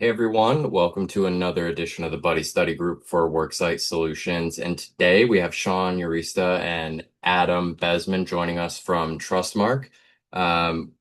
Hey everyone, welcome to another edition of the Buddy Study Group for Worksite Solutions. And today we have Sean Urista and Adam Besman joining us from Trustmark. Um,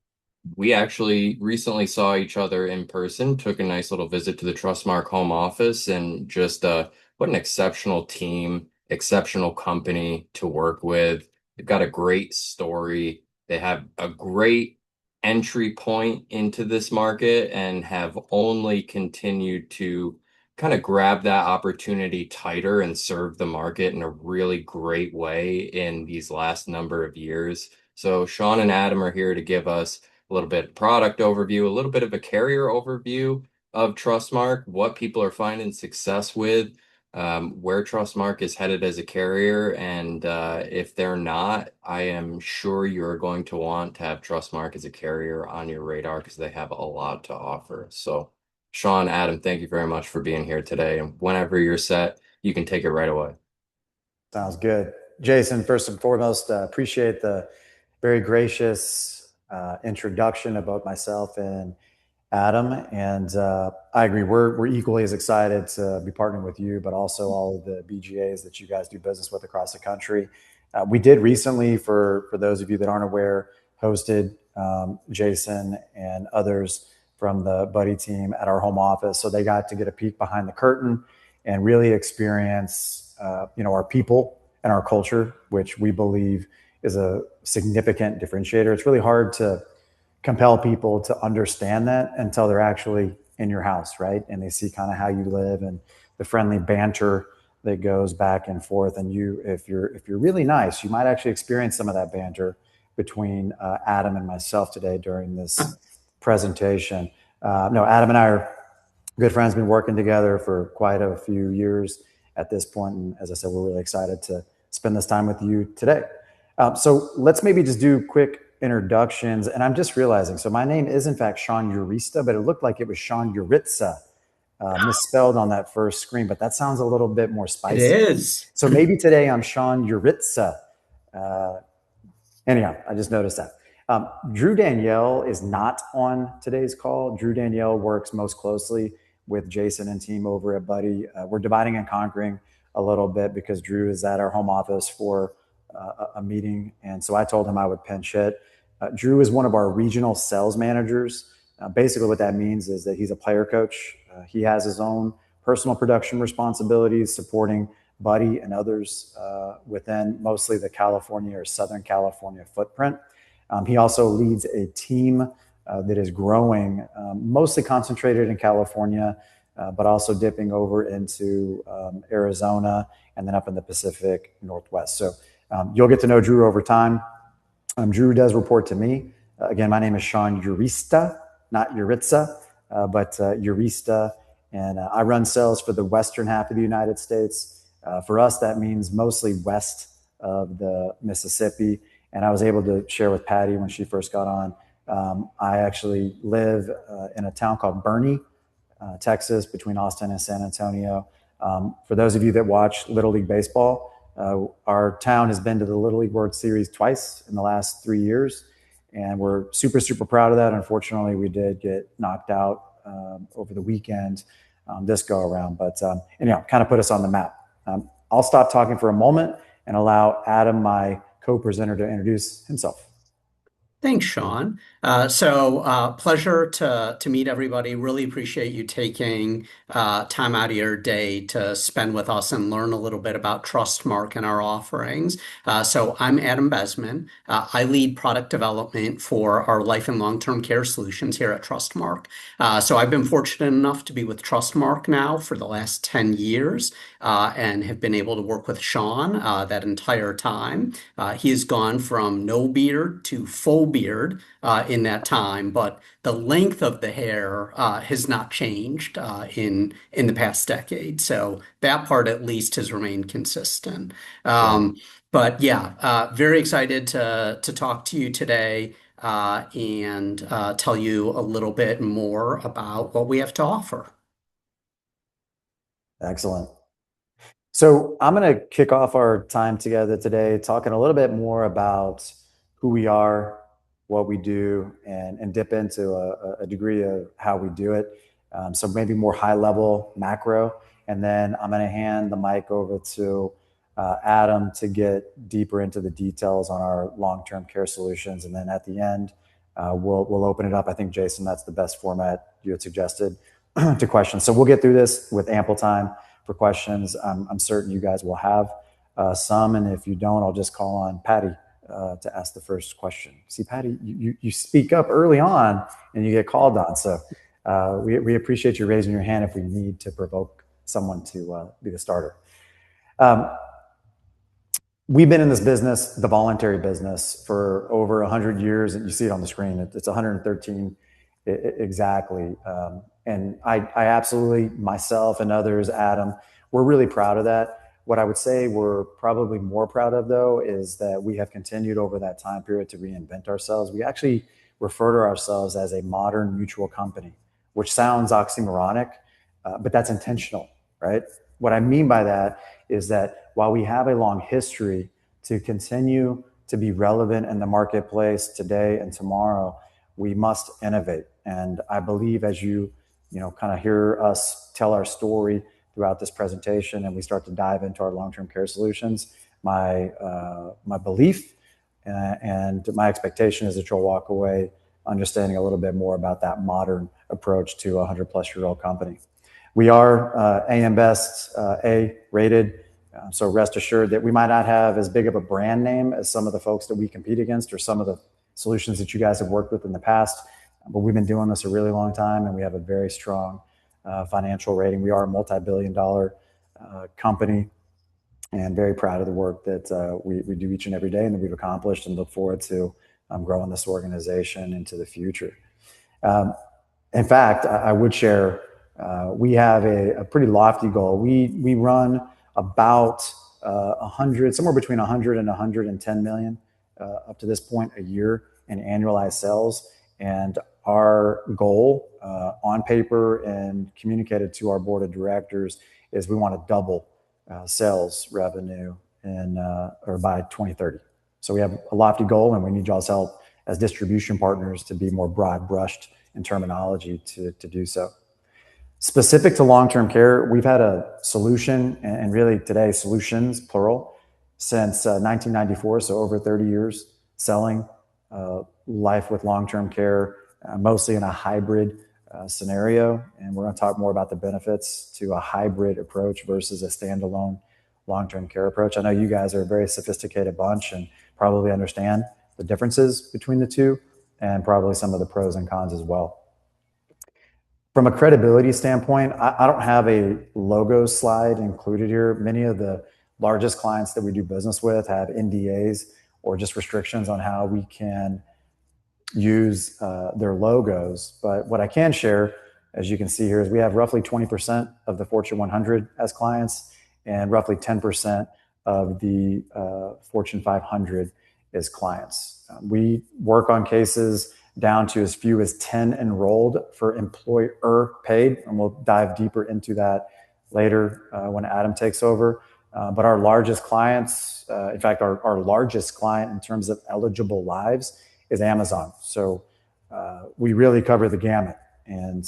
we actually recently saw each other in person, took a nice little visit to the Trustmark home office, and just what an exceptional team, exceptional company to work with. They've got a great story. They have a great entry point into this market and have only continued to kind of grab that opportunity tighter and serve the market in a really great way in these last number of years. So Sean and Adam are here to give us a little bit of product overview, a little bit of a carrier overview of Trustmark, what people are finding success with, where Trustmark is headed as a carrier. And if they're not, I am sure you're going to want to have Trustmark as a carrier on your radar because they have a lot to offer. So, Sean, Adam, thank you very much for being here today. And whenever you're set, you can take it right away. Sounds good. Jason, first and foremost, appreciate the very gracious introduction about myself and Adam. And I agree, we're equally as excited to be partnering with you, but also all of the BGAs that you guys do business with across the country. We did recently, for those of you that aren't aware, hosted Jason and others from the Buddy team at our home office. So they got to get a peek behind the curtain and really experience, our people and our culture, which we believe is a significant differentiator. It's really hard to compel people to understand that until they're actually in your house, right? And they see kind of how you live and the friendly banter that goes back and forth. And if you're really nice, you might actually experience some of that banter between Adam and myself today during this presentation. No, Adam and I are good friends, been working together for quite a few years at this point. And as I said, we're really excited to spend this time with you today. So let's maybe just do quick introductions. And I'm just realizing, so my name is in fact Sean Urista, but it looked like it was Sean Uritza, misspelled on that first screen, but that sounds a little bit more It spicy. is. So maybe today I'm Sean Uritza. Uh, Anyhow, I just noticed that. Drew Danielle is not on today's call. Drew Danielle works most closely with Jason and team over at Buddy. We're dividing and conquering a little bit because Drew is at our home office for a meeting. And so I told him I would pinch hit. Drew is one of our regional sales managers. Basically, what that means is that he's a player coach. He has his own personal production responsibilities supporting Buddy and others within mostly the California or Southern California footprint. He also leads a team that is growing, mostly concentrated in California, but also dipping over into Arizona and then up in the Pacific Northwest. So you'll get to know Drew over time. Drew does report to me. Again, my name is Sean Urista, not Uritza, but Urista. And I run sales for the western half of the United States. For us, that means mostly west of the Mississippi. And I was able to share with Patty when she first got on. I actually live in a town called Bernie, Texas, between Austin and San Antonio. For those of you that watch Little League Baseball, our town has been to the Little League World Series twice in the last 3 years. And we're super, super proud of that. Unfortunately, we did get knocked out over the weekend this go around. But anyhow, kind of put us on the map. I'll stop talking for a moment and allow Adam, my co-presenter, to introduce himself. Thanks, Sean. Pleasure to meet everybody. Really appreciate you taking time out of your day to spend with us and learn a little bit about Trustmark and our offerings. I'm Adam Besman. I lead product development for our life and long-term care solutions here at Trustmark. I've been fortunate enough to be with Trustmark now for the last 10 years and have been able to work with Sean that entire time. He has gone from no beard to full beard in that time, but the length of the hair has not changed in the past decade. So that part at least has remained consistent. Very excited to talk to you today and tell you a little bit more about what we have to offer. Excellent. So I'm going to kick off our time together today talking a little bit more about who we are, what we do, and dip into a degree of how we do it. So maybe more high level macro. And then I'm going to hand the mic over to Adam to get deeper into the details on our long-term care solutions. And then at the end, we'll open it up. I think, Jason, that's the best format you had suggested to questions. So we'll get through this with ample time for questions. I'm certain you guys will have some. And if you don't, I'll just call on Patty to ask the first question. See, Patty, you speak up early on and you get called on. So we appreciate you raising your hand if we need to provoke someone to be the starter. We've been in this business, the voluntary business, for over 100 years, and you see it on the screen. It's 113 exactly. And I absolutely, myself and others, Adam, we're really proud of that. What I would say we're probably more proud of, though, is that we have continued over that time period to reinvent ourselves. We actually refer to ourselves as a modern mutual company, which sounds oxymoronic, but that's intentional, right? What I mean by that is that while we have a long history to continue to be relevant in the marketplace today and tomorrow, we must innovate. And I believe as you kind of hear us tell our story throughout this presentation and we start to dive into our long-term care solutions, my belief and my expectation is that you'll walk away understanding a little bit more about that modern approach to a 100-plus-year-old company. We are AM Best A rated, so rest assured that we might not have as big of a brand name as some of the folks that we compete against or some of the solutions that you guys have worked with in the past, but we've been doing this a really long time and we have a very strong financial rating. We are a multi-billion-dollar company and very proud of the work that we do each and every day and that we've accomplished, and look forward to growing this organization into the future. In fact, I would share we have a pretty lofty goal. We run about 100, somewhere between 100 and 110 million up to this point a year in annualized sales. And our goal on paper and communicated to our board of directors is we want to double sales revenue by 2030. So we have a lofty goal and we need y'all's help as distribution partners to be more broad brushed in terminology to do so. Specific to long-term care, we've had a solution, and really today solutions, plural, since 1994, so over 30 years, selling life with long-term care, mostly in a hybrid scenario. And we're going to talk more about the benefits to a hybrid approach versus a standalone long-term care approach. I know you guys are a very sophisticated bunch and probably understand the differences between the two and probably some of the pros and cons as well. From a credibility standpoint, I don't have a logo slide included here. Many of the largest clients that we do business with have NDAs or just restrictions on how we can use their logos. But what I can share, as you can see here, is we have roughly 20% of the Fortune 100 as clients and roughly 10% of the Fortune 500 as clients. We work on cases down to as few as 10 enrolled for employer paid, and we'll dive deeper into that later when Adam takes over. But our largest clients, in fact, our largest client in terms of eligible lives is Amazon. So we really cover the gamut. And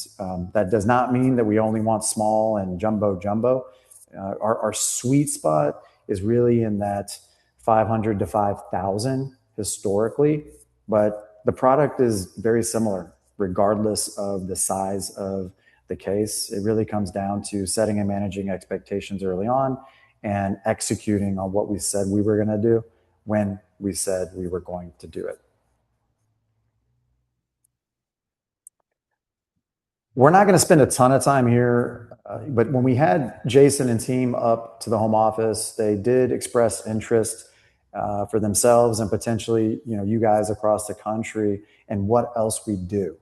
that does not mean that we only want small and jumbo. Our sweet spot is really in that 500 to 5,000 historically, but the product is very similar regardless of the size of the case. It really comes down to setting and managing expectations early on and executing on what we said we were going to do when we said we were going to do it. We're not going to spend a ton of time here, but when we had Jason and team up to the home office, they did express interest for themselves and potentially, you guys across the country and what else we do.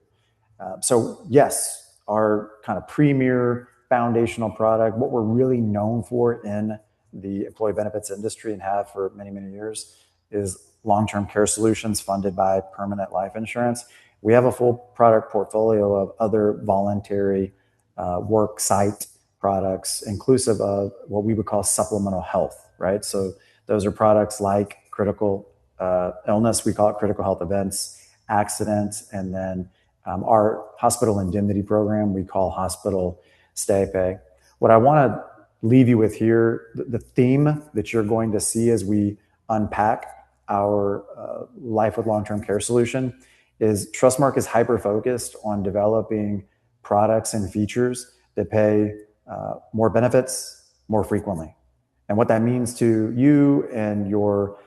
So yes, our kind of premier foundational product, what we're really known for in the employee benefits industry and have for many, many years, is long-term care solutions funded by permanent life insurance. We have a full product portfolio of other voluntary work site products, inclusive of what we would call supplemental health, right? So those are products like critical illness, we call it critical health events, accidents, and then Our hospital indemnity program we call hospital stay pay. What I want to leave you with here, the theme that you're going to see as we unpack our life with long-term care solution is Trustmark is hyper-focused on developing products and features that pay more benefits more frequently. And what that means to you and your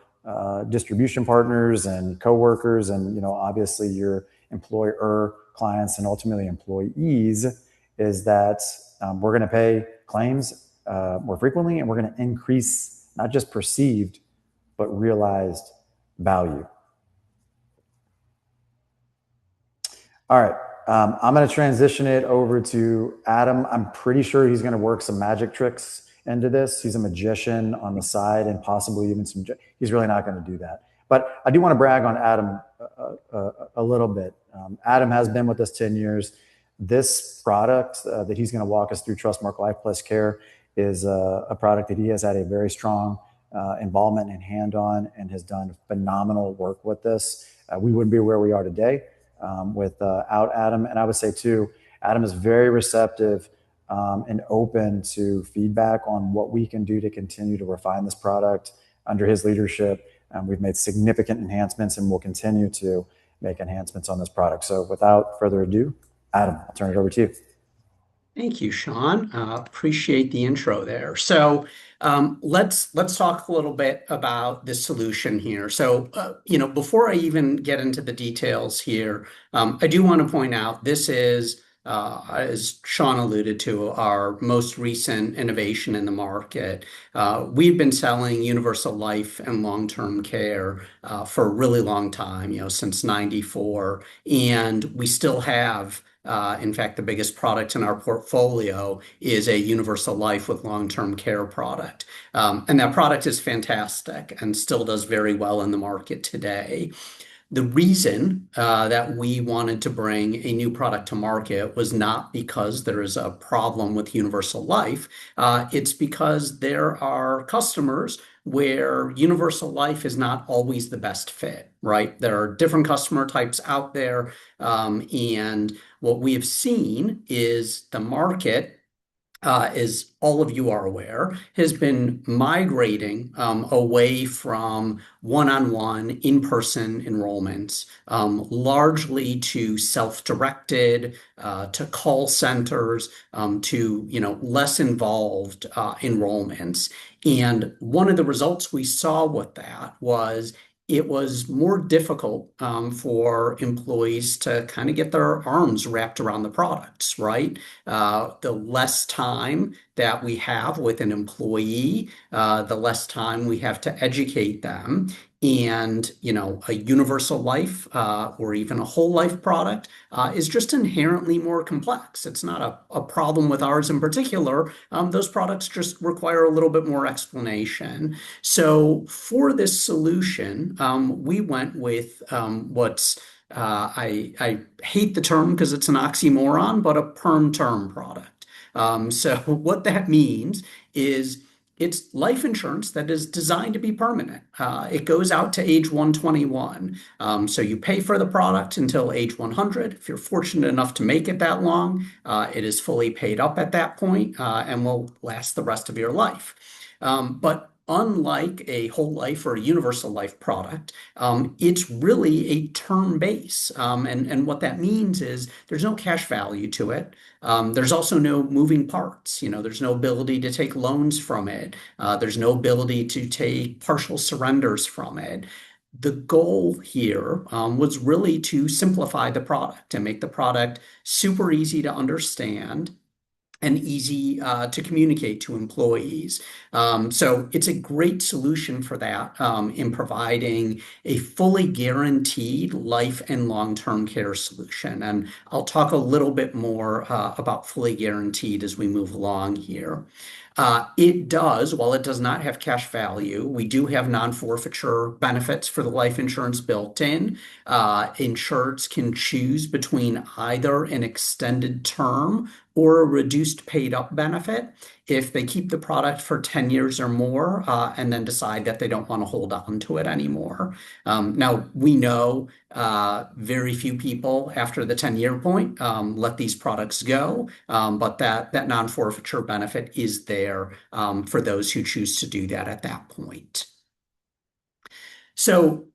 distribution partners and coworkers, and obviously your employer, clients, and ultimately employees, is that we're going to pay claims more frequently, and we're going to increase not just perceived but realized value. All right. I'm going to transition it over to Adam. I'm pretty sure he's going to work some magic tricks into this. He's a magician on the side and possibly even some. He's really not going to do that. But I do want to brag on Adam a little bit. Adam has been with us 10 years. This product that he's going to walk us through, Trustmark Life Plus Care, is a product that he has had a very strong involvement and hand on, and has done phenomenal work with this. We wouldn't be where we are today without Adam. And I would say too, Adam is very receptive and open to feedback on what we can do to continue to refine this product under his leadership. We've made significant enhancements and will continue to make enhancements on this product. So without further ado, Adam, I'll turn it over to you. Thank you, Sean. Appreciate the intro there. So let's talk a little bit about this solution here. So before I even get into the details here, I do want to point out this is, as Sean alluded to, our most recent innovation in the market. We've been selling universal life and long-term care for a really long time, since '94, and we still have. In fact, the biggest product in our portfolio is a universal life with long-term care product. And that product is fantastic and still does very well in the market today. The reason that we wanted to bring a new product to market was not because there is a problem with universal life. It's because there are customers where universal life is not always the best fit, right? There are different customer types out there. And what we have seen is the market, as all of you are aware, has been migrating away from one-on-one in-person enrollments, largely to self-directed, to call centers, to less involved enrollments. And one of the results we saw with that was it was more difficult for employees to kind of get their arms wrapped around the products, right? The less time that we have with an employee, the less time we have to educate them. And, a universal life or even a whole life product is just inherently more complex. It's not a problem with ours in particular. Those products just require a little bit more explanation. So for this solution, we went with what's I hate the term because it's an oxymoron, but a perm term product. So what that means is it's life insurance that is designed to be permanent. It goes out to age 121. So you pay for the product until age 100. If you're fortunate enough to make it that long, it is fully paid up at that point and will last the rest of your life. But unlike a whole life or a universal life product, it's really a term base. And what that means is there's no cash value to it. There's also no moving parts. There's no ability to take loans from it. There's no ability to take partial surrenders from it. The goal here was really to simplify the product and make the product super easy to understand and easy to communicate to employees. So it's a great solution for that in providing a fully guaranteed life and long-term care solution. And I'll talk a little bit more about fully guaranteed as we move along here. While it does not have cash value, we do have non-forfeiture benefits for the life insurance built in. Insureds can choose between either an extended term or a reduced paid up benefit. if they keep the product for 10 years or more and then decide that they don't want to hold on to it anymore. Now, we know very few people after the 10-year point let these products go, but that non-forfeiture benefit is there for those who choose to do that at that point. So,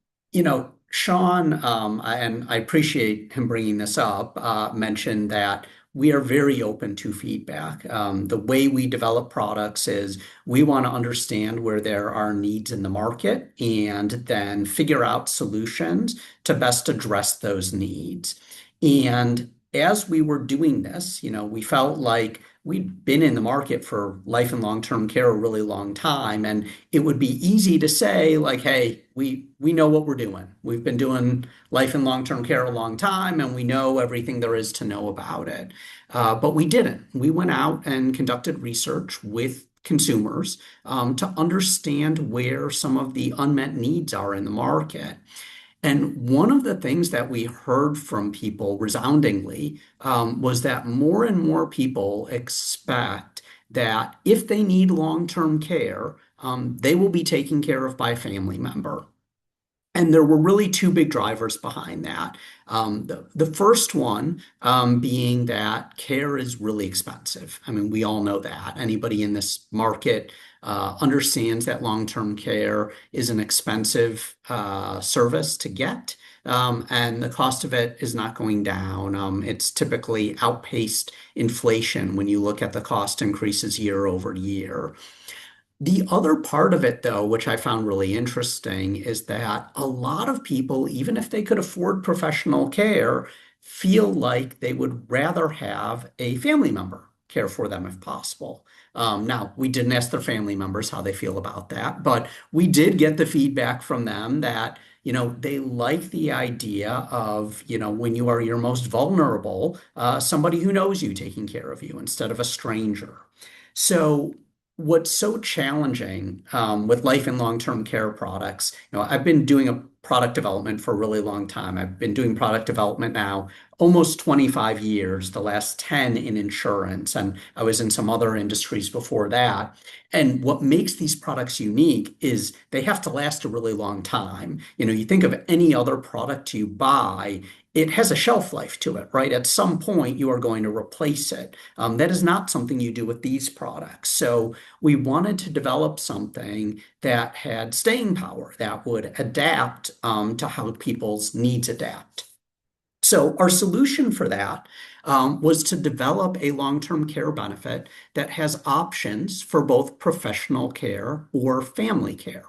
Sean, and I appreciate him bringing this up, mentioned that we are very open to feedback. The way we develop products is we want to understand where there are needs in the market and then figure out solutions to best address those needs. And as we were doing this, we felt like we'd been in the market for life and long-term care a really long time, and it would be easy to say, like, hey, we know what we're doing. We've been doing life and long-term care a long time, and we know everything there is to know about it. But we didn't. We went out and conducted research with consumers to understand where some of the unmet needs are in the market. And one of the things that we heard from people resoundingly was that more and more people expect that if they need long-term care, they will be taken care of by a family member. And there were really two big drivers behind that. The first one being that care is really expensive. I mean, we all know that. Anybody in this market understands that long-term care is an expensive service to get, and the cost of it is not going down. It's typically outpaced inflation when you look at the cost increases year over year. The other part of it, though, which I found really interesting, is that a lot of people, even if they could afford professional care, feel like they would rather have a family member care for them if possible. Now, we didn't ask their family members how they feel about that, but we did get the feedback from them that, they like the idea of, when you are your most vulnerable, somebody who knows you taking care of you instead of a stranger. So, what's so challenging with life and long-term care products, I've been doing a product development for a really long time. I've been doing product development now almost 25 years, the last 10 in insurance, and I was in some other industries before that. And what makes these products unique is they have to last a really long time. You think of any other product you buy, it has a shelf life to it, right? At some point, you are going to replace it. That is not something you do with these products. So we wanted to develop something that had staying power, that would adapt to how people's needs adapt. So our solution for that was to develop a long-term care benefit that has options for both professional care or family care.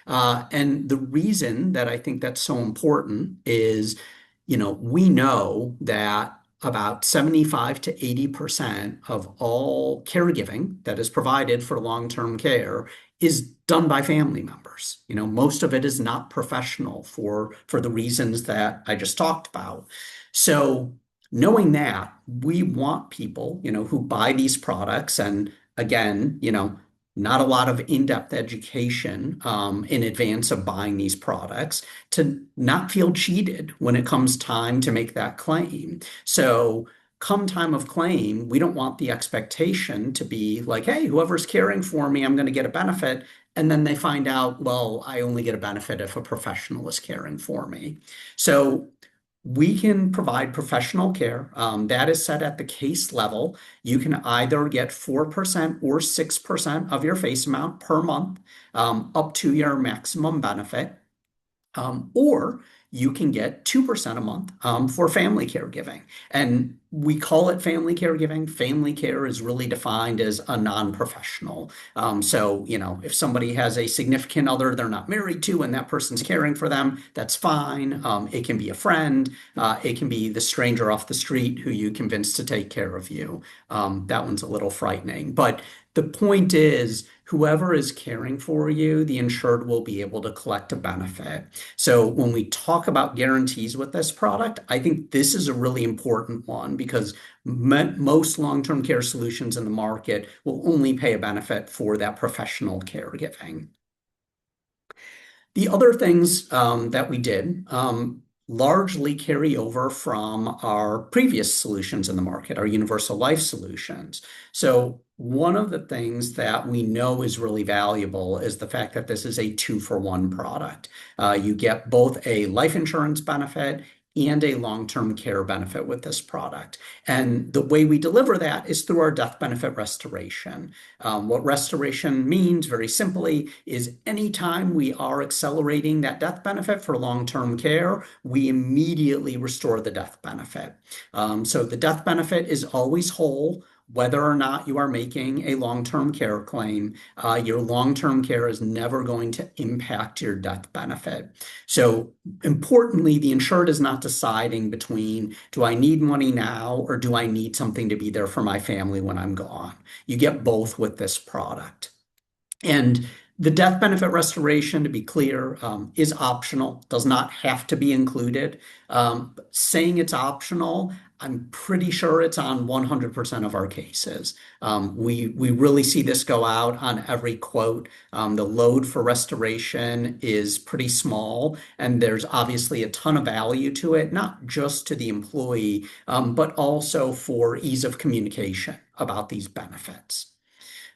And the reason that I think that's so important is, we know that about 75 to 80% of all caregiving that is provided for long-term care is done by family members. Most of it is not professional for the reasons that I just talked about. So knowing that, we want people, who buy these products, and again, not a lot of in-depth education in advance of buying these products, to not feel cheated when it comes time to make that claim. So come time of claim, we don't want the expectation to be like, hey, whoever's caring for me, I'm going to get a benefit. And then they find out, well, I only get a benefit if a professional is caring for me. So we can provide professional care that is set at the case level. You can either get 4% or 6% of your face amount per month up to your maximum benefit, or you can get 2% a month for family caregiving. And we call it family caregiving. Family care is really defined as a non-professional. So, if somebody has a significant other they're not married to and that person's caring for them, that's fine. It can be a friend. It can be the stranger off the street who you convince to take care of you. That one's a little frightening. But the point is, whoever is caring for you, the insured will be able to collect a benefit. So when we talk about guarantees with this product, I think this is a really important one because most long-term care solutions in the market will only pay a benefit for that professional caregiving. The other things that we did, largely carry over from our previous solutions in the market, our universal life solutions. So one of the things that we know is really valuable is the fact that this is a two-for-one product. You get both a life insurance benefit and a long-term care benefit with this product. And the way we deliver that is through our death benefit restoration. What restoration means, very simply, is anytime we are accelerating that death benefit for long-term care, we immediately restore the death benefit. So the death benefit is always whole. Whether or not you are making a long-term care claim, your long-term care is never going to impact your death benefit. So importantly, the insured is not deciding between, do I need money now or do I need something to be there for my family when I'm gone? You get both with this product. And the death benefit restoration, to be clear, is optional, does not have to be included. Saying it's optional, I'm pretty sure it's on 100% of our cases. We really see this go out on every quote. The load for restoration is pretty small, and there's obviously a ton of value to it, not just to the employee, but also for ease of communication about these benefits.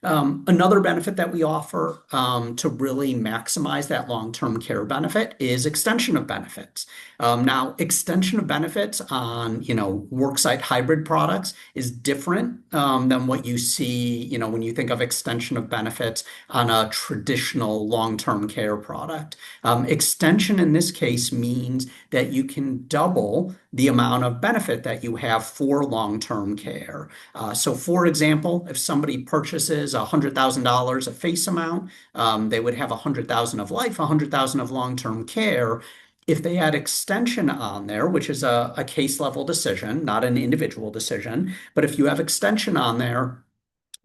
Another benefit that we offer to really maximize that long-term care benefit is extension of benefits. Now, extension of benefits on, worksite hybrid products is different than what you see, when you think of extension of benefits on a traditional long-term care product. Extension in this case means that you can double the amount of benefit that you have for long-term care. So for example, if somebody purchases $100,000 of face amount, they would have $100,000 of life, $100,000 of long-term care. If they add extension on there, which is a case level decision, not an individual decision, but if you have extension on there,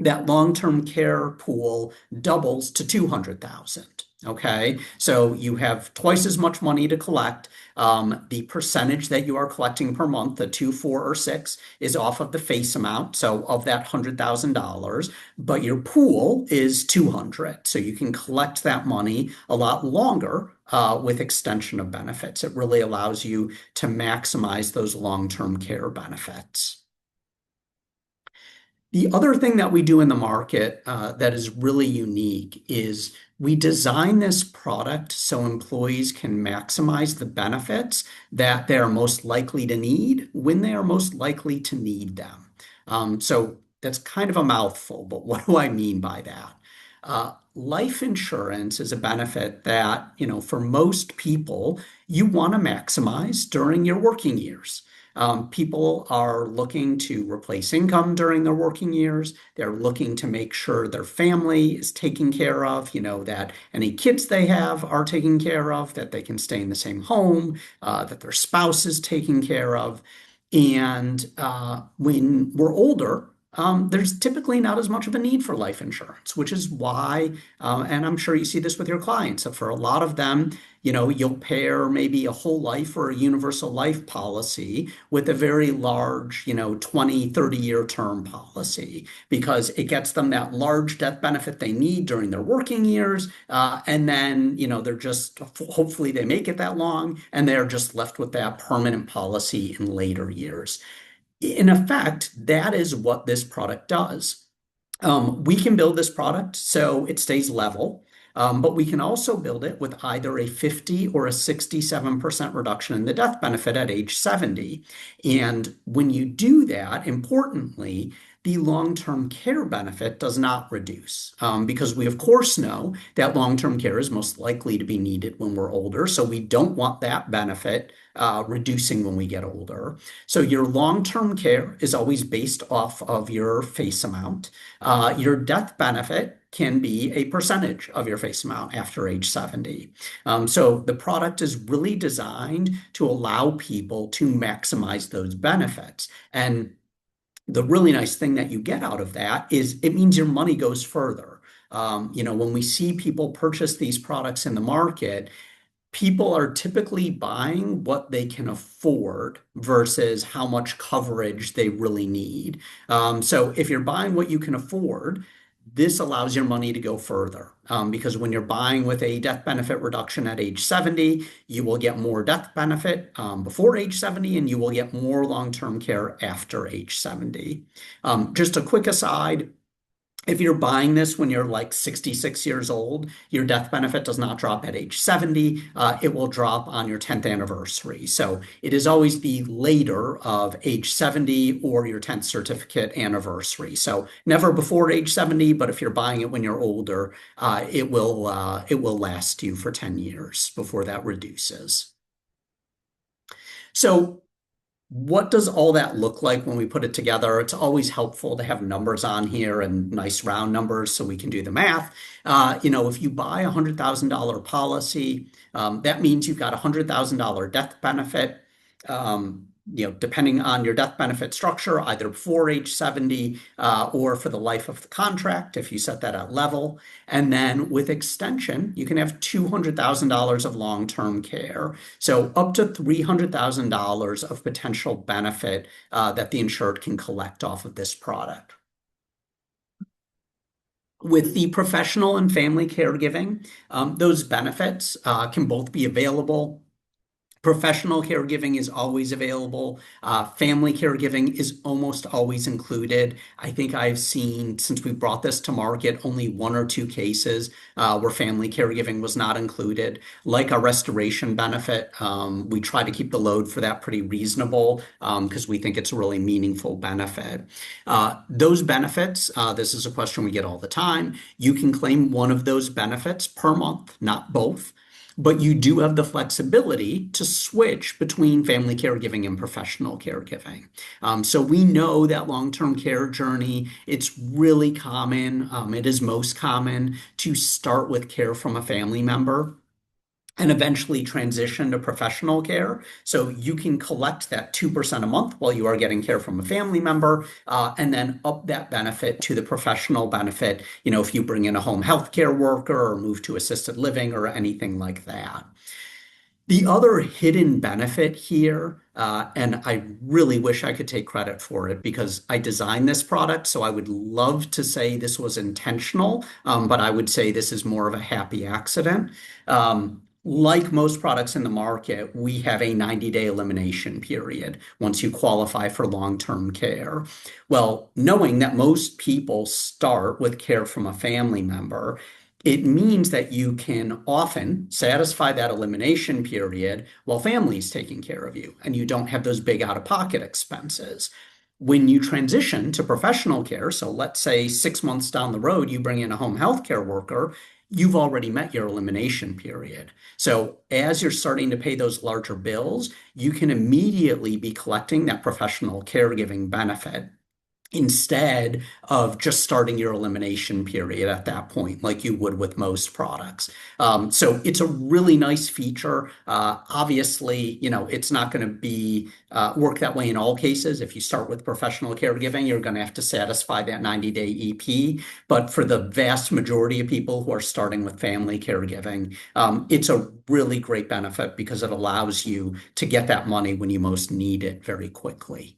that long-term care pool doubles to 200,000. Okay, so you have twice as much money to collect. The percentage that you are collecting per month, the 2, 4, or 6, is off of the face amount, so of that $100,000, but your pool is 200. So you can collect that money a lot longer with extension of benefits. It really allows you to maximize those long-term care benefits. The other thing that we do in the market that is really unique is we design this product so employees can maximize the benefits that they are most likely to need when they are most likely to need them. So that's kind of a mouthful, but what do I mean by that? Life insurance is a benefit that, for most people, you want to maximize during your working years. People are looking to replace income during their working years. They're looking to make sure their family is taken care of, that any kids they have are taken care of, that they can stay in the same home, that their spouse is taken care of. And when we're older, there's typically not as much of a need for life insurance, which is why, and I'm sure you see this with your clients, so for a lot of them, you'll pair maybe a whole life or a universal life policy with a very large, 20, 30-year term policy because it gets them that large death benefit they need during their working years. And then, they're just, hopefully they make it that long and they're just left with that permanent policy in later years. In effect, that is what this product does. We can build this product so it stays level, but we can also build it with either a 50 or a 67% reduction in the death benefit at age 70. And when you do that, importantly, the long-term care benefit does not reduce because we, of course, know that long-term care is most likely to be needed when we're older. So we don't want that benefit reducing when we get older. So your long-term care is always based off of your face amount. Your death benefit can be a percentage of your face amount after age 70. So the product is really designed to allow people to maximize those benefits. And the really nice thing that you get out of that is it means your money goes further. When we see people purchase these products in the market, people are typically buying what they can afford versus how much coverage they really need. So if you're buying what you can afford, this allows your money to go further because when you're buying with a death benefit reduction at age 70, you will get more death benefit before age 70, and you will get more long-term care after age 70. Just a quick aside, if you're buying this when you're like 66 years old, your death benefit does not drop at age 70. It will drop on your 10th anniversary. So it is always the later of age 70 or your 10th certificate anniversary. So never before age 70, but if you're buying it when you're older, it will last you for 10 years before that reduces. So what does all that look like when we put it together? It's always helpful to have numbers on here and nice round numbers so we can do the math. If you buy a $100,000 policy, that means you've got a $100,000 death benefit. Depending on your death benefit structure, either before age 70 or for the life of the contract, if you set that at level. And then with extension, you can have $200,000 of long-term care. So up to $300,000 of potential benefit that the insured can collect off of this product. With the professional and family caregiving, those benefits can both be available. Professional caregiving is always available. Family caregiving is almost always included. I think I've seen, since we brought this to market, only one or two cases where family caregiving was not included. Like our restoration benefit, we try to keep the load for that pretty reasonable because we think it's a really meaningful benefit. Those benefits, this is a question we get all the time. You can claim one of those benefits per month, not both. But you do have the flexibility to switch between family caregiving and professional caregiving. So we know that long-term care journey, it's really common. It is most common to start with care from a family member and eventually transition to professional care. So you can collect that 2% a month while you are getting care from a family member, and then up that benefit to the professional benefit, if you bring in a home health care worker or move to assisted living or anything like that. The other hidden benefit here, and I really wish I could take credit for it because I designed this product, so I would love to say this was intentional, but I would say this is more of a happy accident. Like most products in the market, we have a 90-day elimination period once you qualify for long-term care. Well, knowing that most people start with care from a family member, it means that you can often satisfy that elimination period while family is taking care of you and you don't have those big out-of-pocket expenses. When you transition to professional care, so let's say 6 months down the road, you bring in a home health care worker, you've already met your elimination period. So as you're starting to pay those larger bills, you can immediately be collecting that professional caregiving benefit instead of just starting your elimination period at that point, like you would with most products. So it's a really nice feature. Obviously, it's not going to be work that way in all cases. If you start with professional caregiving, you're going to have to satisfy that 90-day EP. But for the vast majority of people who are starting with family caregiving, it's a really great benefit because it allows you to get that money when you most need it very quickly.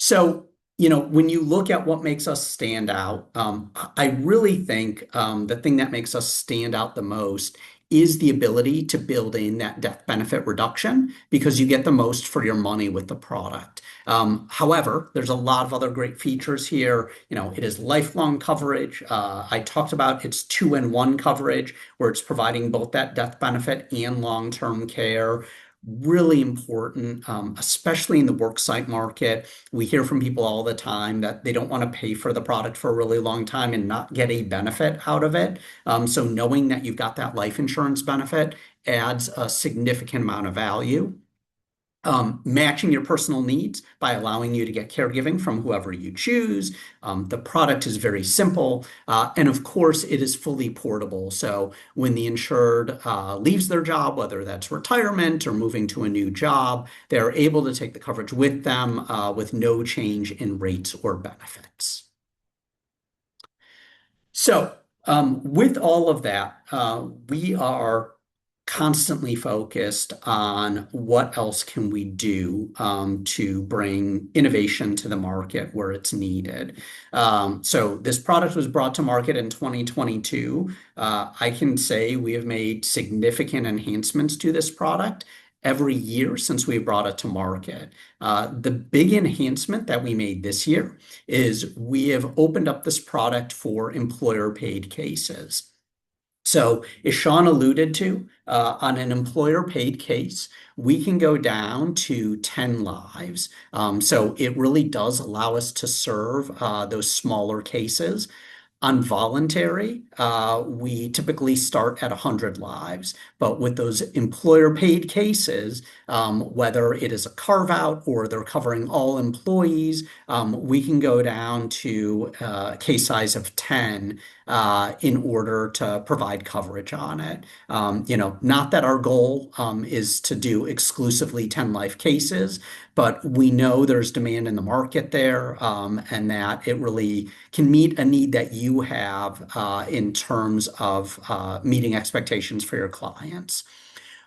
So, when you look at what makes us stand out, I really think the thing that makes us stand out the most is the ability to build in that death benefit reduction because you get the most for your money with the product. However, there's a lot of other great features here. It is lifelong coverage. I talked about its 2-in-1 coverage where it's providing both that death benefit and long-term care. Really important, especially in the worksite market. We hear from people all the time that they don't want to pay for the product for a really long time and not get a benefit out of it. So knowing that you've got that life insurance benefit adds a significant amount of value. Matching your personal needs by allowing you to get caregiving from whoever you choose. The product is very simple. And of course, it is fully portable. So when the insured leaves their job, whether that's retirement or moving to a new job, they're able to take the coverage with them with no change in rates or benefits. So with all of that, we are constantly focused on what else can we do to bring innovation to the market where it's needed. So this product was brought to market in 2022. I can say we have made significant enhancements to this product every year since we brought it to market. The big enhancement that we made this year is we have opened up this product for employer paid cases. So, as Sean alluded to, on an employer paid case, we can go down to 10 lives. So, it really does allow us to serve those smaller cases. On voluntary, we typically start at 100 lives, but with those employer paid cases, whether it is a carve out or they're covering all employees, we can go down to a case size of 10 in order to provide coverage on it. Not that our goal is to do exclusively 10 life cases, but we know there's demand in the market there, and that it really can meet a need that you have in terms of meeting expectations for your clients.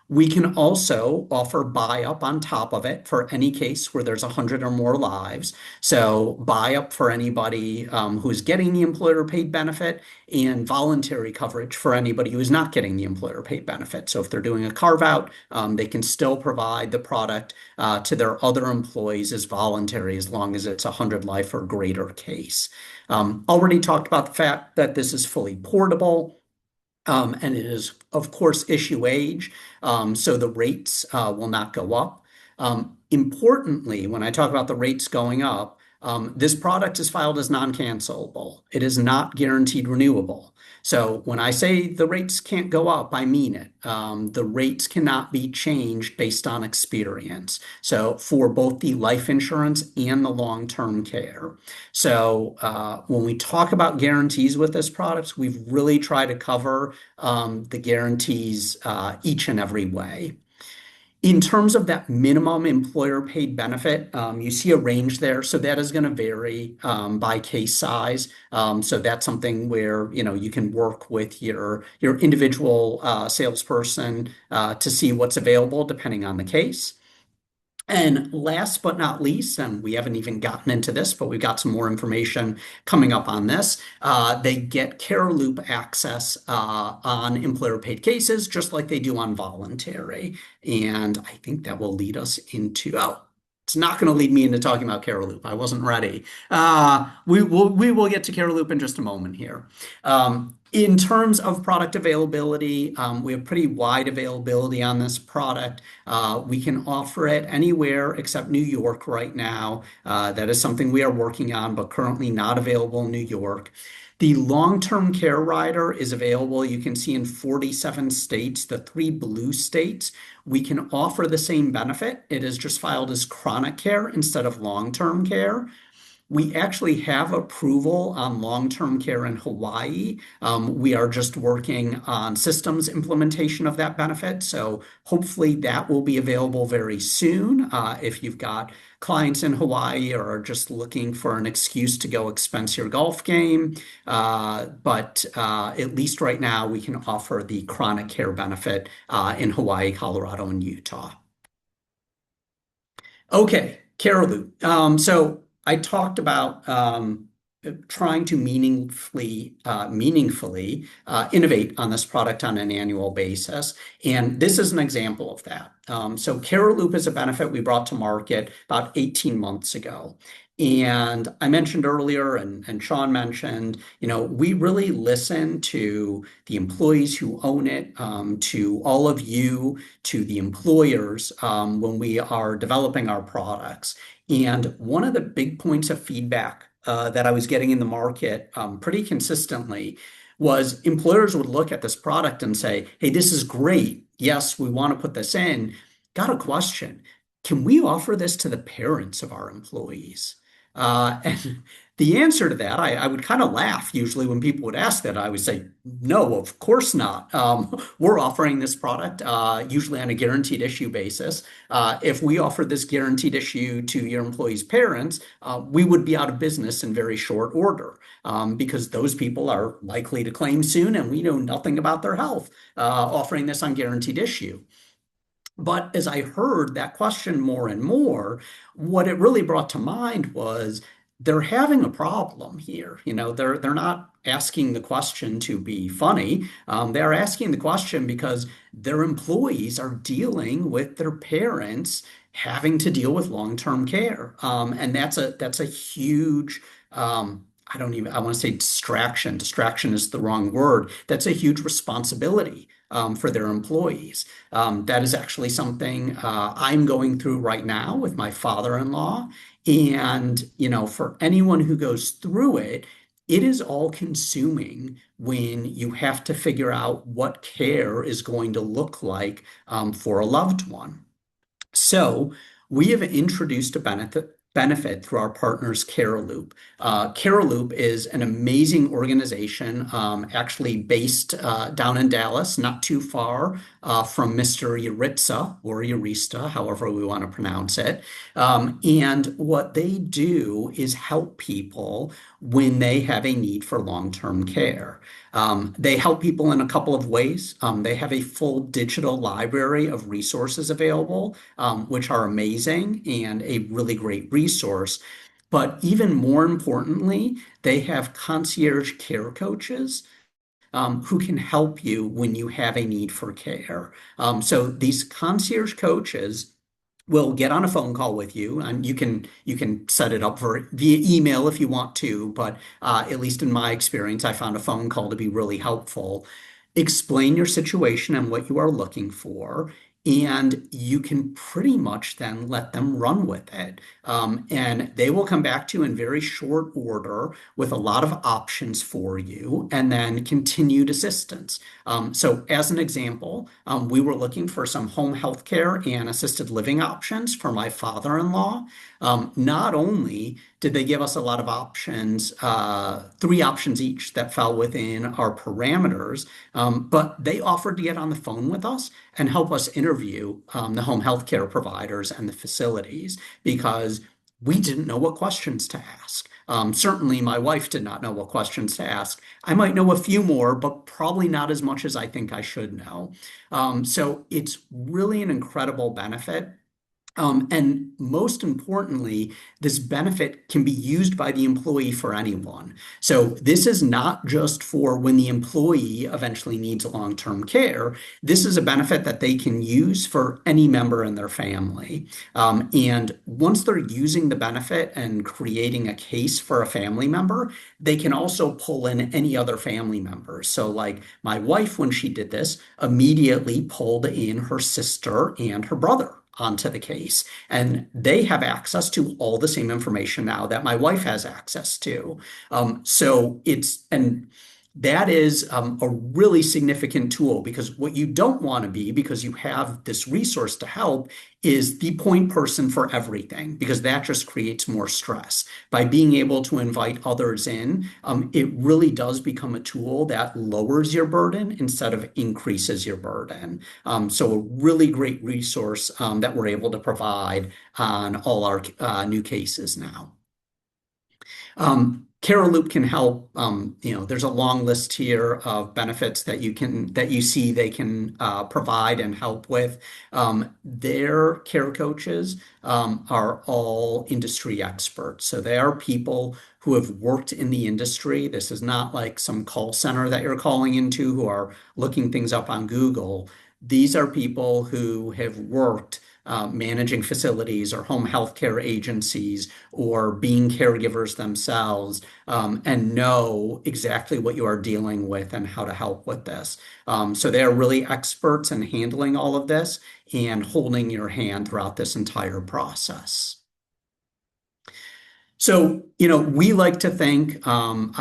We can also offer buy up on top of it for any case where there's 100 or more lives. So buy up for anybody who's getting the employer paid benefit, and voluntary coverage for anybody who is not getting the employer paid benefit. So if they're doing a carve out, they can still provide the product to their other employees as voluntary as long as it's a 100 life or greater case. Already talked about the fact that this is fully portable. And it is, of course, issue age, so the rates will not go up. Importantly, when I talk about the rates going up, this product is filed as non-cancelable. It is not guaranteed renewable. So when I say the rates can't go up, I mean it. The rates cannot be changed based on experience. So for both the life insurance and the long-term care. So when we talk about guarantees with this product, we've really tried to cover the guarantees each and every way. In terms of that minimum employer paid benefit, you see a range there. So that is going to vary by case size. So that's something where you can work with your individual salesperson to see what's available depending on the case. And last but not least, and we haven't even gotten into this, but we've got some more information coming up on this. They get Care Loop access on employer paid cases, just like they do on voluntary. And I think that will lead us into, it's not going to lead me into talking about Care Loop. I wasn't ready. We will get to Care Loop in just a moment here. In terms of product availability, we have pretty wide availability on this product. We can offer it anywhere except New York right now. That is something we are working on, but currently not available in New York. The long-term care rider is available, you can see in 47 states, the 3 blue states. We can offer the same benefit. It is just filed as chronic care instead of long-term care. We actually have approval on long-term care in Hawaii. We are just working on systems implementation of that benefit. So hopefully that will be available very soon if you've got clients in Hawaii or are just looking for an excuse to go expense your golf game. But at least right now we can offer the chronic care benefit in Hawaii, Colorado, and Utah. Okay, Care Loop. So I talked about trying to meaningfully innovate on this product on an annual basis. And this is an example of that. So Care Loop is a benefit we brought to market about 18 months ago. And I mentioned earlier, and Sean mentioned, we really listen to the employees who own it, to all of you, to the employers when we are developing our products. And one of the big points of feedback that I was getting in the market pretty consistently was employers would look at this product and say, hey, this is great. Yes, we want to put this in. Got a question. Can we offer this to the parents of our employees? And The answer to that, I would kind of laugh usually when people would ask that. I would say, no, of course not. We're offering this product usually on a guaranteed issue basis. If we offered this guaranteed issue to your employees' parents, we would be out of business in very short order because those people are likely to claim soon and we know nothing about their health offering this on guaranteed issue. But as I heard that question more and more, what it really brought to mind was they're having a problem here. They're not asking the question to be funny. They're asking the question because their employees are dealing with their parents having to deal with long-term care. And that's a huge I want to say distraction. Distraction is the wrong word. That's a huge responsibility for their employees. That is actually something I'm going through right now with my father-in-law. And, for anyone who goes through it, it is all consuming when you have to figure out what care is going to look like for a loved one. So we have introduced a benefit through our partners, CareLoop. CareLoop is an amazing organization, actually based down in Dallas, not too far from Mr. Yuritsa or Eurista, however we want to pronounce it. And what they do is help people when they have a need for long-term care. They help people in a couple of ways. They have a full digital library of resources available, which are amazing and a really great resource. But even more importantly, they have concierge care coaches who can help you when you have a need for care. So these concierge coaches will get on a phone call with you, and you can set it up via email if you want to, but at least in my experience, I found a phone call to be really helpful. Explain your situation and what you are looking for, and you can pretty much then let them run with it. And they will come back to you in very short order with a lot of options for you, and then continued assistance. So, as an example, we were looking for some home health care and assisted living options for my father-in-law. Not only did they give us a lot of options, three options each that fell within our parameters, but they offered to get on the phone with us and help us interview the home health care providers and the facilities because we didn't know what questions to ask. Certainly, my wife did not know what questions to ask. I might know a few more, but probably not as much as I think I should know. So it's really an incredible benefit. And most importantly, this benefit can be used by the employee for anyone. So this is not just for when the employee eventually needs long-term care. This is a benefit that they can use for any member in their family. And once they're using the benefit and creating a case for a family member, they can also pull in any other family members. So like my wife, when she did this, immediately pulled in her sister and her brother onto the case. And they have access to all the same information now that my wife has access to. And that is a really significant tool because what you don't want to be, because you have this resource to help, is the point person for everything, because that just creates more stress. By being able to invite others in, it really does become a tool that lowers your burden instead of increases your burden. So a really great resource that we're able to provide on all our new cases now. Carol can help. There's a long list here of benefits that you see they can provide and help with. Their care coaches are all industry experts, so they are people who have worked in the industry. This is not like some call center that you're calling into who are looking things up on Google. These are people who have worked managing facilities or home health care agencies or being caregivers themselves and know exactly what you are dealing with and how to help with this. So they are really experts in handling all of this and holding your hand throughout this entire process. So, we like to think, I'm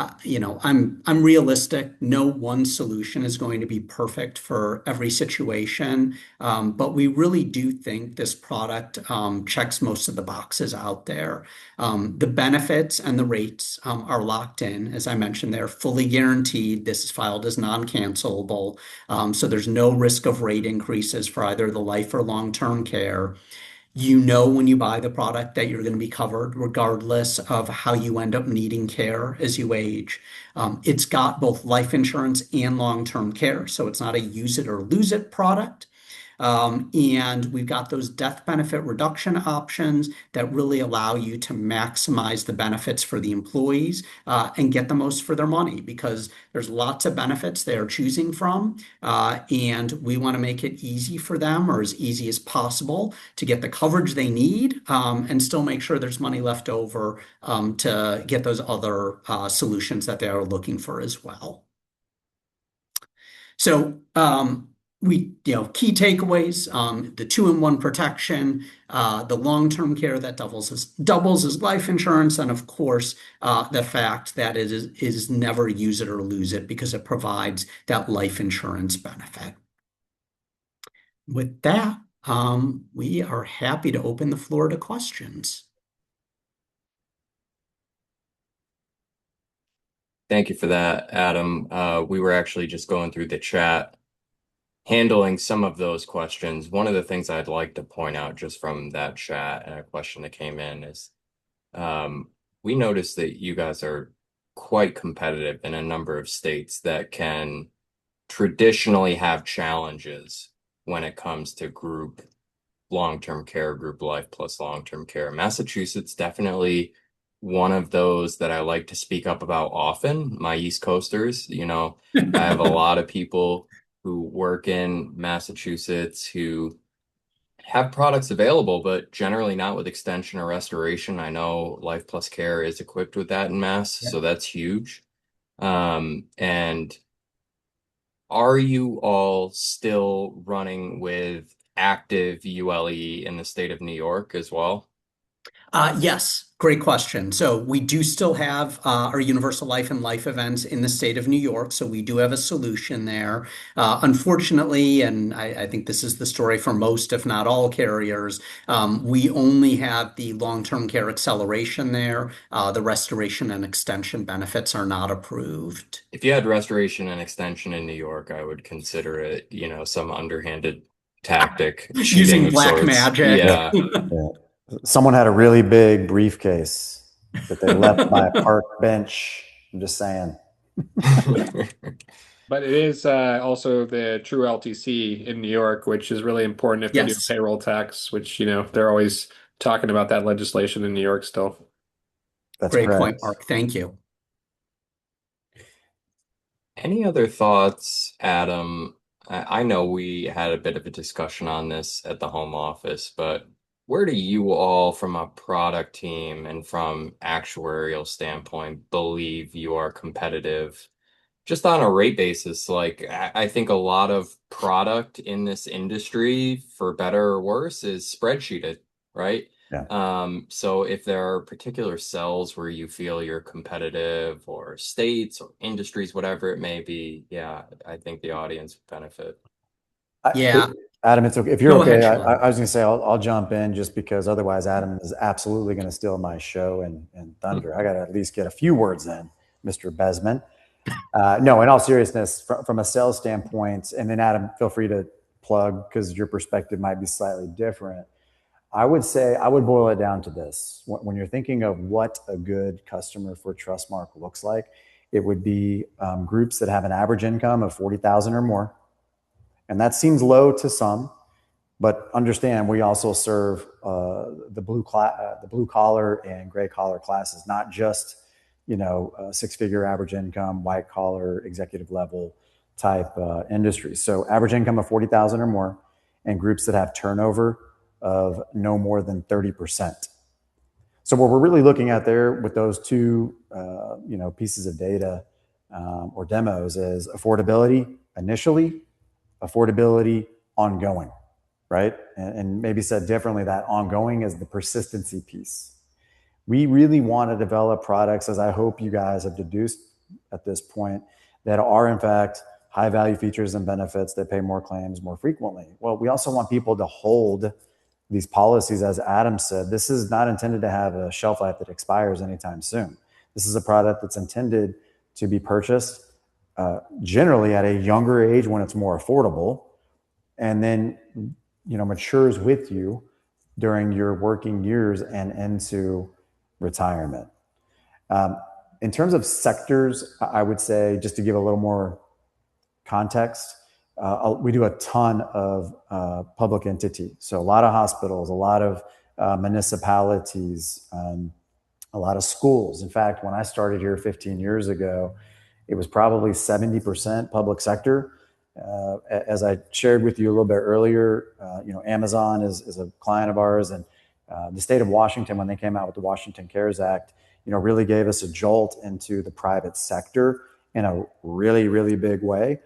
realistic. No one solution is going to be perfect for every situation, but we really do think this product checks most of the boxes out there. The benefits and the rates are locked in. As I mentioned, they're fully guaranteed. This is filed as non-cancelable, so there's no risk of rate increases for either the life or long-term care. You know when you buy the product that you're going to be covered, regardless of how you end up needing care as you age. It's got both life insurance and long-term care, so it's not a use it or lose it product. And we've got those death benefit reduction options that really allow you to maximize the benefits for the employees and get the most for their money because there's lots of benefits they're choosing from. And we want to make it easy for them or as easy as possible to get the coverage they need and still make sure there's money left over to get those other solutions that they are looking for as well. So, key takeaways, the two-in-one protection, the long-term care that doubles as life insurance, and of course, the fact that it is never use it or lose it because it provides that life insurance benefit. With that, we are happy to open the floor to questions. Thank you for that, Adam. We were actually just going through the chat, handling some of those questions. One of the things I'd like to point out just from that chat and a question that came in is we noticed that you guys are quite competitive in a number of states that can traditionally have challenges when it comes to group long-term care, group life plus long-term care. Massachusetts definitely one of those that I like to speak up about often. My East Coasters, I have a lot of people who work in Massachusetts who have products available, but generally not with extension or restoration. I know Life Plus Care is equipped with that in Mass, so that's huge. And are you all still running with active ULE in the state of New York as well? Yes, great question. So we do still have our Universal Life and Life events in the state of New York. So we do have a solution there. Unfortunately, and I think this is the story for most, if not all carriers, we only have the long-term care acceleration there. The restoration and extension benefits are not approved. If you had restoration and extension in New York, I would consider it, some underhanded tactic, cheating Using of black sorts. magic. Yeah. Yeah. Yeah. Someone had a really big briefcase that they left by a park bench. I'm just saying. But it is also the true LTC in New York, which is really important if they do Yes, payroll tax, which, they're always talking about that legislation in New York still. That's great point, correct. Mark. Thank you. Any other thoughts, Adam? I know we had a bit of a discussion on this at the home office, but where do you all, from a product team and from actuarial standpoint, believe you are competitive just on a rate basis? Like, I think a lot of product in this industry, for better or worse, is spreadsheeted, right? Yeah. So if there are particular cells where you feel you're competitive or states or industries, whatever it may be, yeah, I think the audience would benefit. Yeah. Adam, it's okay. If you're Go okay, ahead, I Sean. was going to say I'll jump in just because otherwise Adam is absolutely going to steal my show and thunder. I got to at least get a few words in, Mr. Besman. No, in all seriousness, from a sales standpoint, and then Adam, feel free to plug because your perspective might be slightly different. I would say I would boil it down to this. When you're thinking of what a good customer for Trustmark looks like, it would be groups that have an average income of 40,000 or more. And that seems low to some, but understand we also serve the blue collar and gray collar classes, not just six-figure average income, white collar, executive level type industries. So average income of 40,000 or more, and groups that have turnover of no more than 30%. So what we're really looking at there with those two pieces of data or demos is affordability initially, affordability ongoing, right? And maybe said differently, that ongoing is the persistency piece. We really want to develop products, as I hope you guys have deduced at this point, that are in fact high value features and benefits that pay more claims more frequently. Well, we also want people to hold these policies, as Adam said. This is not intended to have a shelf life that expires anytime soon. This is a product that's intended to be purchased generally at a younger age when it's more affordable, and then matures with you during your working years and into retirement. Um, in terms of sectors, I would say, just to give a little more context, we do a ton of public entity. So a lot of hospitals, a lot of municipalities, a lot of schools. In fact, when I started here 15 years ago, it was probably 70% public sector. As I shared with you a little bit earlier, Amazon is a client of ours, and the state of Washington, when they came out with the Washington Cares Act, really gave us a jolt into the private sector in a really, really big way.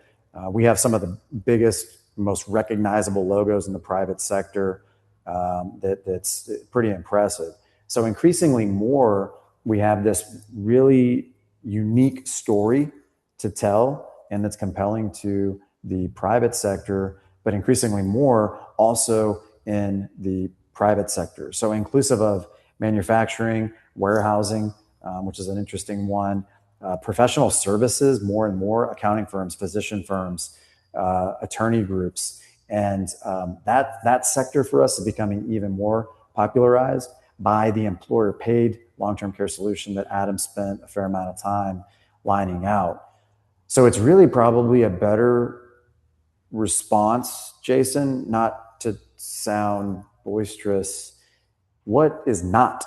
We have some of the biggest, most recognizable logos in the private sector. That's pretty impressive. So increasingly more, we have this really unique story to tell, and that's compelling to the private sector, but increasingly more also in the private sector. So inclusive of manufacturing, warehousing, which is an interesting one, professional services, more and more, accounting firms, physician firms, attorney groups. And that sector for us is becoming even more popularized by the employer paid long-term care solution that Adam spent a fair amount of time lining out. So it's really probably a better response, Jason, not to sound boisterous. What is not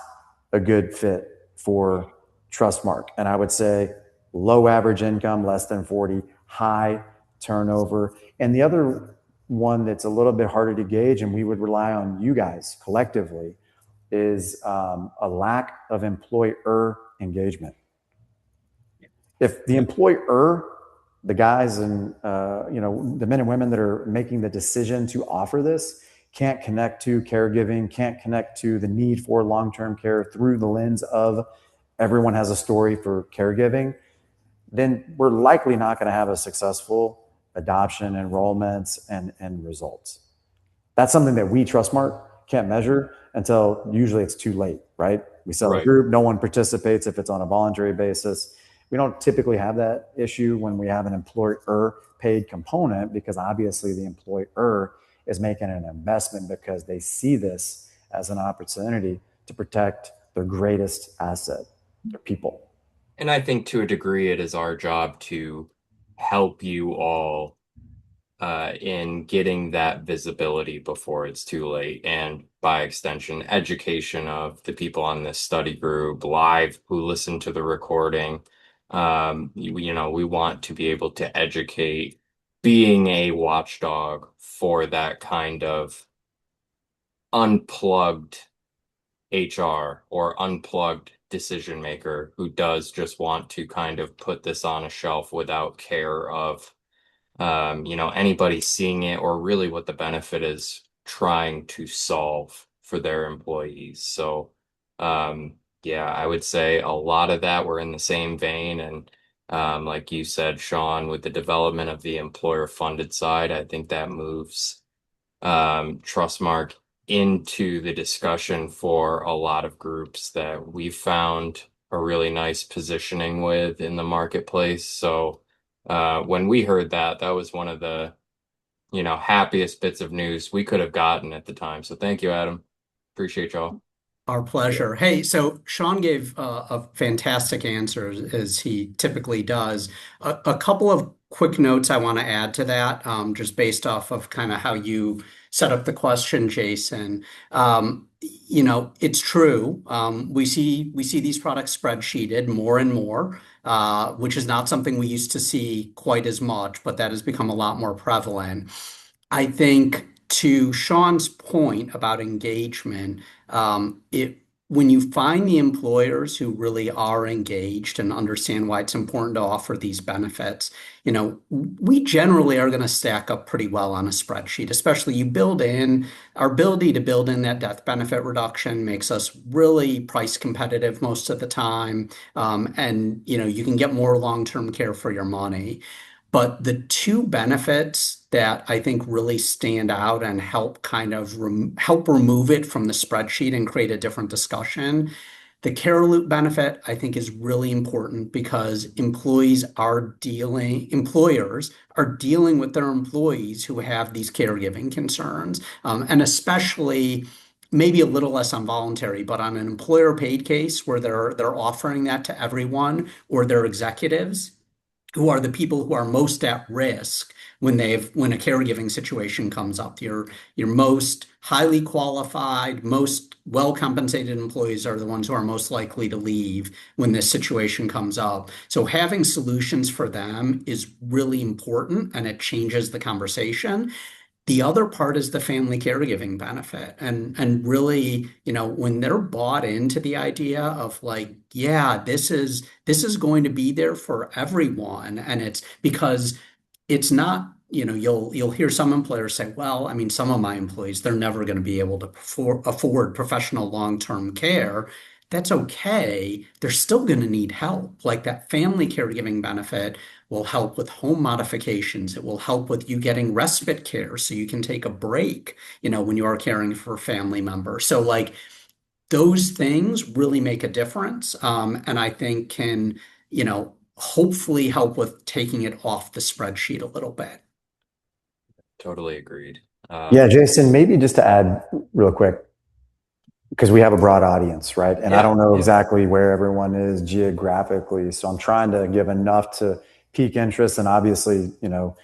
a good fit for Trustmark? And I would say low average income, less than 40, high turnover. And the other one that's a little bit harder to gauge, and we would rely on you guys collectively, is a lack of employer engagement. If the employer, the guys and the men and women that are making the decision to offer this, can't connect to caregiving, can't connect to the need for long-term care through the lens of everyone has a story for caregiving, then we're likely not going to have a successful adoption, enrollments, and results. That's something that we, Trustmark, can't measure until usually it's too late, right? We sell a group, no one participates if it's on a voluntary basis. We don't typically have that issue when we have an employer paid component, because obviously the employer is making an investment because they see this as an opportunity to protect their greatest asset, their people. And I think to a degree, it is our job to help you all in getting that visibility before it's too late. And by extension, education of the people on this study group live who listen to the recording. We want to be able to educate, being a watchdog for that kind of unplugged HR or unplugged decision maker who does just want to kind of put this on a shelf without care of anybody seeing it or really what the benefit is trying to solve for their employees. So yeah, I would say a lot of that we're in the same vein. And like you said, Sean, with the development of the employer funded side, I think that moves Trustmark into the discussion for a lot of groups that we've found a really nice positioning with in the marketplace. So when we heard that, that was one of the, happiest bits of news we could have gotten at the time. So thank you, Adam. Appreciate y'all. Our pleasure. Hey, so Sean gave a fantastic answer, as he typically does. A couple of quick notes I want to add to that, just based off of kind of how you set up the question, Jason. It's true. We see these products spreadsheeted more and more, which is not something we used to see quite as much, but that has become a lot more prevalent. I think to Sean's point about engagement, when you find the employers who really are engaged and understand why it's important to offer these benefits, we generally are going to stack up pretty well on a spreadsheet, especially you build in our ability to build in that death benefit reduction makes us really price competitive most of the time. And you can get more long-term care for your money. But the two benefits that I think really stand out and help kind of help remove it from the spreadsheet and create a different discussion. The care loop benefit, I think, is really important because employers are dealing with their employees who have these caregiving concerns, and especially maybe a little less on voluntary, but on an employer paid case where they're offering that to everyone or their executives who are the people who are most at risk when a caregiving situation comes up. Your most highly qualified, most well compensated employees are the ones who are most likely to leave when this situation comes up. So having solutions for them is really important and it changes the conversation. The other part is the family caregiving benefit. And really, when they're bought into the idea of like, yeah, this is going to be there for everyone. And it's because it's not, you'll hear some employers say, well, I mean, some of my employees, they're never going to be able to afford professional long-term care. That's okay. They're still going to need help. Like that family caregiving benefit will help with home modifications. It will help with you getting respite care so you can take a break, when you are caring for a family member. So like those things really make a difference. And I think can, hopefully help with taking it off the spreadsheet a little bit. Totally agreed. Yeah, Jason, maybe just to add real quick, because we have a broad audience, right? And I don't know exactly where everyone is geographically. So I'm trying to give enough to pique interest. And obviously,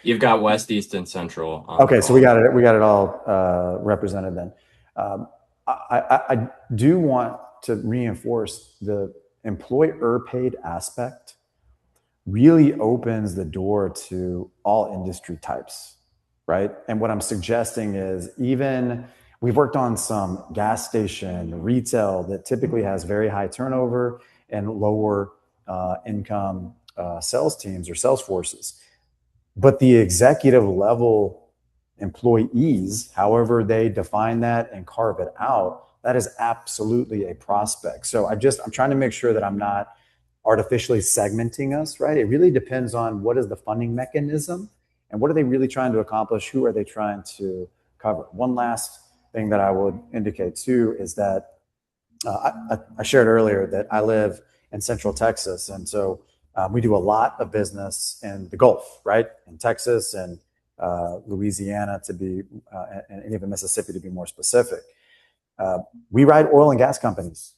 you've got West, East, and Central on okay, the so call. we got it all represented then. I do want to reinforce the employer paid aspect really opens the door to all industry types, right? And what I'm suggesting is even we've worked on some gas station retail that typically has very high turnover and lower income sales teams or sales forces. But the executive level employees, however they define that and carve it out, that is absolutely a prospect. So I'm trying to make sure that I'm not artificially segmenting us, right? It really depends on what is the funding mechanism and what are they really trying to accomplish? Who are they trying to cover? One last thing that I would indicate too is that I shared earlier that I live in Central Texas. And so we do a lot of business in the Gulf, right? In Texas and Louisiana to be, and even Mississippi to be more specific. We ride oil and gas companies.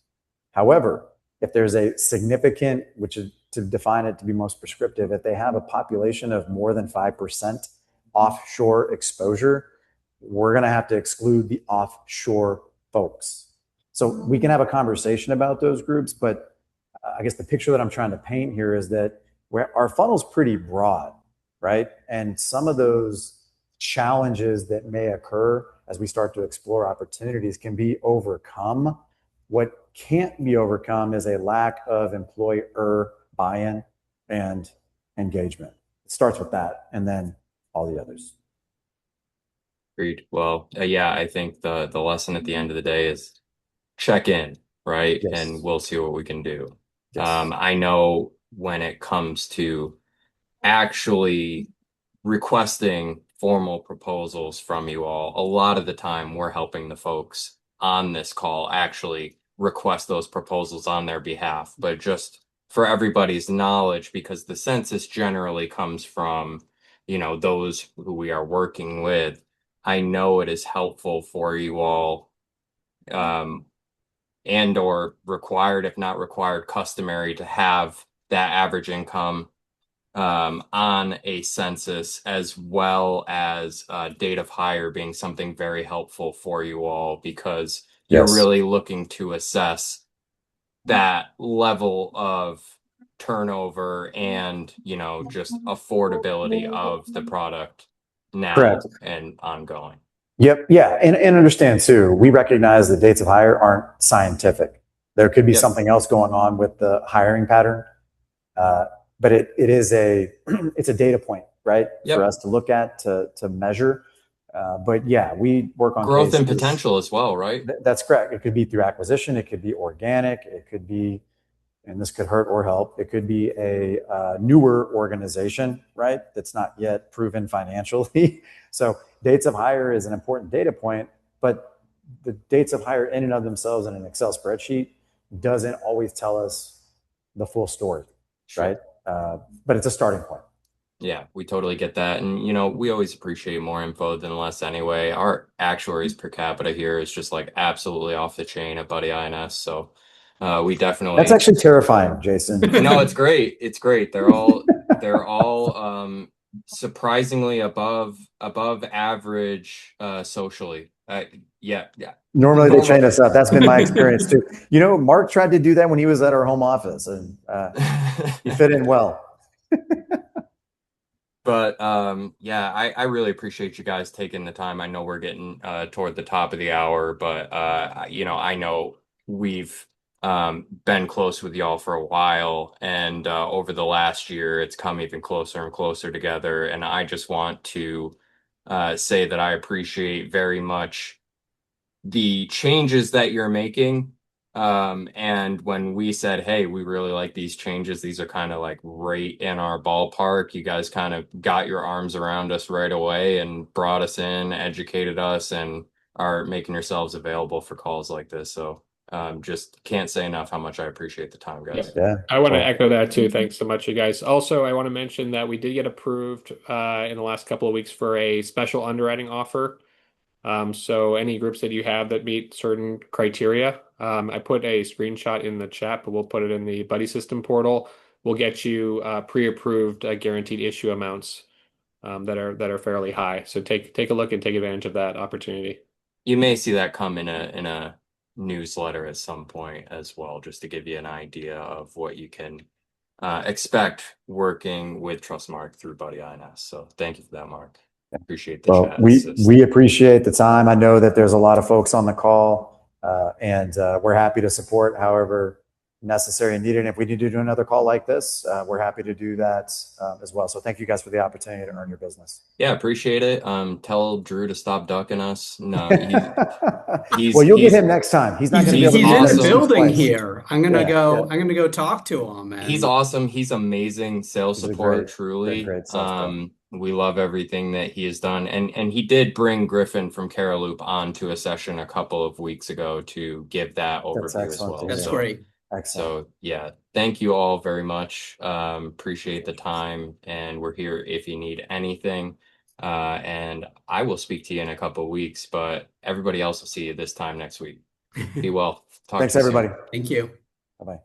However, if there's a significant, which is to define it to be most prescriptive, if they have a population of more than 5% offshore exposure, we're going to have to exclude the offshore folks. So we can have a conversation about those groups, but I guess the picture that I'm trying to paint here is that our funnel's pretty broad, right? And some of those challenges that may occur as we start to explore opportunities can be overcome. What can't be overcome is a lack of employer buy-in and engagement. It starts with that and then all the others. Agreed. Well, yeah, I think the lesson at the end of the day is check in, right? Yes. And we'll see what we can do. Yes. I know when it comes to actually requesting formal proposals from you all, a lot of the time we're helping the folks on this call actually request those proposals on their behalf. But just for everybody's knowledge, because the census generally comes from, those who we are working with, I know it is helpful for you all, and or required, if not required, customary to have that average income on a census, as well as date of hire being something very helpful for you all, because you're really looking to assess that level of turnover and, just affordability of the product now. Correct. And ongoing. Yep. Yeah. And understand too, we recognize that dates of hire aren't scientific, There could be Yep. something else going on with the hiring pattern, but it is it's a data point, right, for Yep. us to look at to measure. But yeah, we work on Growth and cases. potential as well, right? That's correct. It could be through acquisition. It could be organic. It could be, and this could hurt or help. It could be a newer organization, right? That's not yet proven financially. So dates of hire is an important data point, but the dates of hire in and of themselves in an Excel spreadsheet doesn't always tell us the full story, Sure. right? But it's a starting point. Yeah, we totally get that. And, we always appreciate more info than less anyway. Our actuaries per capita here is just like absolutely off the chain at Buddy INS. So we definitely. That's actually terrifying, Jason. No, it's great. It's great. They're all surprisingly above average socially. Yeah. Normally they chain us up. That's been my experience too. Mark tried to do that when he was at our home office, and he fit in well. But yeah, I really appreciate you guys taking the time. I know we're getting toward the top of the hour, but I know we've been close with y'all for a while, and over the last year, it's come even closer and closer together. And I just want to say that I appreciate very much the changes that you're making. And when we said, hey, we really like these changes, these are kind of like right in our ballpark, you guys kind of got your arms around us right away and brought us in, educated us, and are making yourselves available for calls like this. So just can't say enough how much I appreciate the time, guys. Yeah. I want to echo that too. Thanks so much, you guys. Also, I want to mention that we did get approved in the last couple of weeks for a special underwriting offer. So any groups that you have that meet certain criteria, I put a screenshot in the chat, but we'll put it in the Buddy System portal. We'll get you pre-approved guaranteed issue amounts that are fairly high. So take a look and take advantage of that opportunity. You may see that come in a newsletter at some point as well, just to give you an idea of what you can expect working with Trustmark through Buddy INS. So thank you for that, Mark. Appreciate the Well, chat. we appreciate the time. I know that there's a lot of folks on the call, and we're happy to support however necessary and needed. And if we need to do another call like this, we're happy to do that as well. So thank you guys for the opportunity to earn your business. Yeah, appreciate it. Tell Drew to stop ducking us. No, well, you'll get him next time. He's not going to be able to He's do in that the building twice. here. I'm gonna go talk to him. And he's awesome. He's amazing sales support, truly. Great sales we love everything that he has done. And he did bring Griffin from Caraloop on to a session a couple of weeks ago to give that overview as well. That's great. Excellent. So yeah, thank you all very much. Appreciate the time, and we're here if you need anything. And I will speak to you in a couple of weeks, but everybody else will see you this time next week. Be well. Thanks, everybody. Thank you. Bye-bye.